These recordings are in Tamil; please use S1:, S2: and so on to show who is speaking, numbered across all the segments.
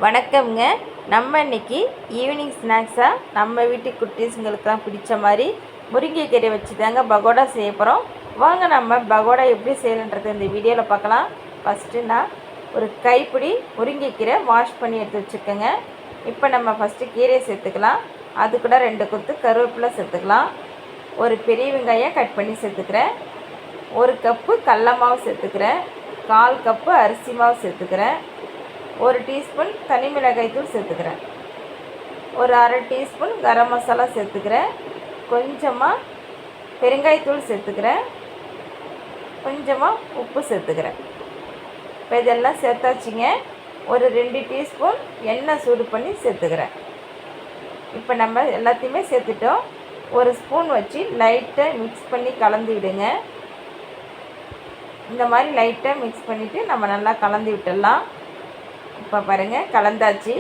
S1: வணக்கம்ங்க. நம்ம இன்றைக்கி ஈவினிங் ஸ்நாக்ஸாக நம்ம வீட்டு குட்டீஸுங்களுக்கெலாம் பிடிச்ச மாதிரி முருங்கைக்கீரை வச்சு தாங்க பகோடா செய்ய போகிறோம். வாங்க நம்ம பகோடா எப்படி செய்யணுன்றது இந்த வீடியோவில் பார்க்கலாம். ஃபஸ்ட்டு நான் ஒரு கைப்பிடி முருங்கைக்கீரை வாஷ் பண்ணி எடுத்து வச்சுருக்கேங்க. இப்போ நம்ம ஃபஸ்ட்டு கீரையை சேர்த்துக்கலாம். அது கூட 2 கொத்து கருவேப்பிலை சேர்த்துக்கலாம். ஒரு பெரிய வெங்காயம் கட் பண்ணி சேர்த்துக்கிறேன். 1 கப்பு கடல மாவு சேர்த்துக்கிறேன். 1/4 கப்பு அரிசி மாவு சேர்த்துக்கிறேன். 1 டீஸ்பூன் தனி மிளகாய் தூள் சேர்த்துக்கிறேன். ஒரு 1/2 டீஸ்பூன் கரம் மசாலா சேர்த்துக்கிறேன். கொஞ்சமாக பெருங்காயத்தூள் சேர்த்துக்கிறேன். கொஞ்சமாக உப்பு சேர்த்துக்கிறேன். இப்போ இதெல்லாம் சேர்த்தாச்சிங்க. ஒரு 2 டீஸ்பூன் எண்ணெய் சூடு பண்ணி சேர்த்துக்கிறேன். இப்போ நம்ம எல்லாத்தையுமே சேர்த்துட்டோம். ஒரு ஸ்பூன் வச்சு லைட்டாக மிக்ஸ் பண்ணி கலந்து விடுங்க. இந்த மாதிரி லைட்டாக மிக்ஸ் பண்ணிவிட்டு நம்ம நல்லா கலந்து விட்டுடலாம். இப்போ பாருங்கள், கலந்தாச்சு.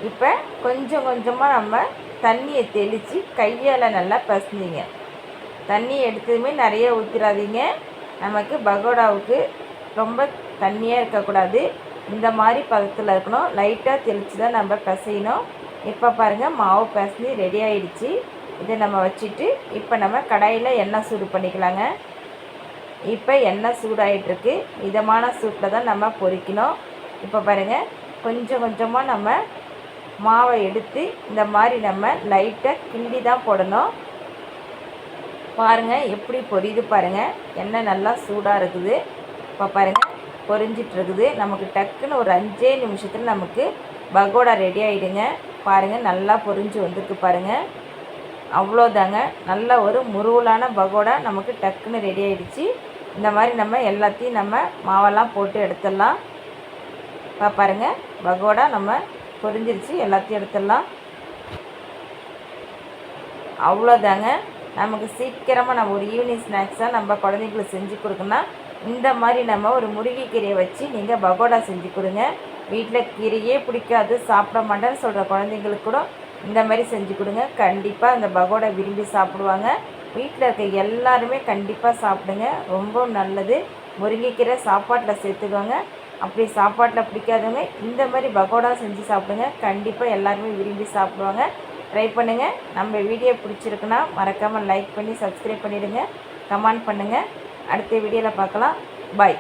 S1: இப்போ கொஞ்சம் கொஞ்சமாக நம்ம தண்ணியை தெளித்து கையால் நல்லா பசஞ்சிங்க. தண்ணி எடுத்ததுமே நிறைய ஊற்றிடாதீங்க. நமக்கு பகோடாவுக்கு ரொம்ப தண்ணியாக இருக்கக்கூடாது. இந்த மாதிரி பதத்தில் இருக்கணும். லைட்டாக தெளித்து தான் நம்ம பிசையணும். இப்போ பாருங்கள், மாவு பிசைஞ்சு ரெடி ஆகிடுச்சு. இதை நம்ம வச்சுட்டு இப்போ நம்ம கடாயில் எண்ணெய் சூடு பண்ணிக்கலாங்க. இப்போ எண்ணெய் சூடாகிட்டுருக்கு. மிதமான சூட்டில் தான் நம்ம பொரிக்கணும். இப்போ பாருங்கள், கொஞ்சம் கொஞ்சமாக நம்ம மாவை எடுத்து இந்த மாதிரி நம்ம லைட்டாக கிண்டி தான் போடணும். பாருங்கள் எப்படி பொரியுது பாருங்கள். எண்ணெய் நல்லா சூடாக இருக்குது. இப்போ பாருங்கள், பொரிஞ்சிட்ருக்குது. நமக்கு டக்குன்னு ஒரு 5 நிமிஷத்தில் நமக்கு பகோடா ரெடி ஆகிடுங்க. பாருங்கள், நல்லா பொரிஞ்சு வந்துருக்கு பாருங்கள். அவ்வளோதாங்க, நல்ல ஒரு முருவலான பகோடா நமக்கு டக்குன்னு ரெடி ஆகிடுச்சு. இந்த மாதிரி நம்ம எல்லாத்தையும் நம்ம மாவெல்லாம் போட்டு எடுத்துடலாம். இப்போ பாருங்கள், பகோடா நம்ம பொரிஞ்சிருச்சு. எல்லாத்தையும் எடுத்துடலாம். அவ்வளோதாங்க, நமக்கு சீக்கிரமாக நம்ம ஒரு ஈவினிங் ஸ்நாக்ஸாக நம்ம குழந்தைங்களுக்கு செஞ்சு கொடுக்கணும். இந்த மாதிரி நம்ம ஒரு முருங்கைக்கீரையை வச்சு நீங்கள் பகோடா செஞ்சு கொடுங்க. வீட்டில் கீரையே பிடிக்காது, சாப்பிட மாட்டேன்னு சொல்கிற குழந்தைங்களுக்கு கூட இந்த மாதிரி செஞ்சு கொடுங்க. கண்டிப்பாக அந்த பகோடா விரும்பி சாப்பிடுவாங்க. வீட்டில் இருக்க எல்லாருமே கண்டிப்பாக சாப்பிடுங்க. ரொம்ப நல்லது. முருங்கைக்கீரை சாப்பாட்டில் சேர்த்துக்குவாங்க. அப்படி சாப்பாட்டில் பிடிக்காதவங்க இந்த மாதிரி பகோடா செஞ்சு சாப்பிடுங்க. கண்டிப்பாக எல்லாருமே விரும்பி சாப்பிடுவாங்க. ட்ரை பண்ணுங்கள். நம்ம வீடியோ பிடிச்சிருக்குன்னா மறக்காமல் லைக் பண்ணி சப்ஸ்கிரைப் பண்ணிவிடுங்க. கமெண்ட் பண்ணுங்கள். அடுத்த வீடியோவில் பார்க்கலாம். பாய்.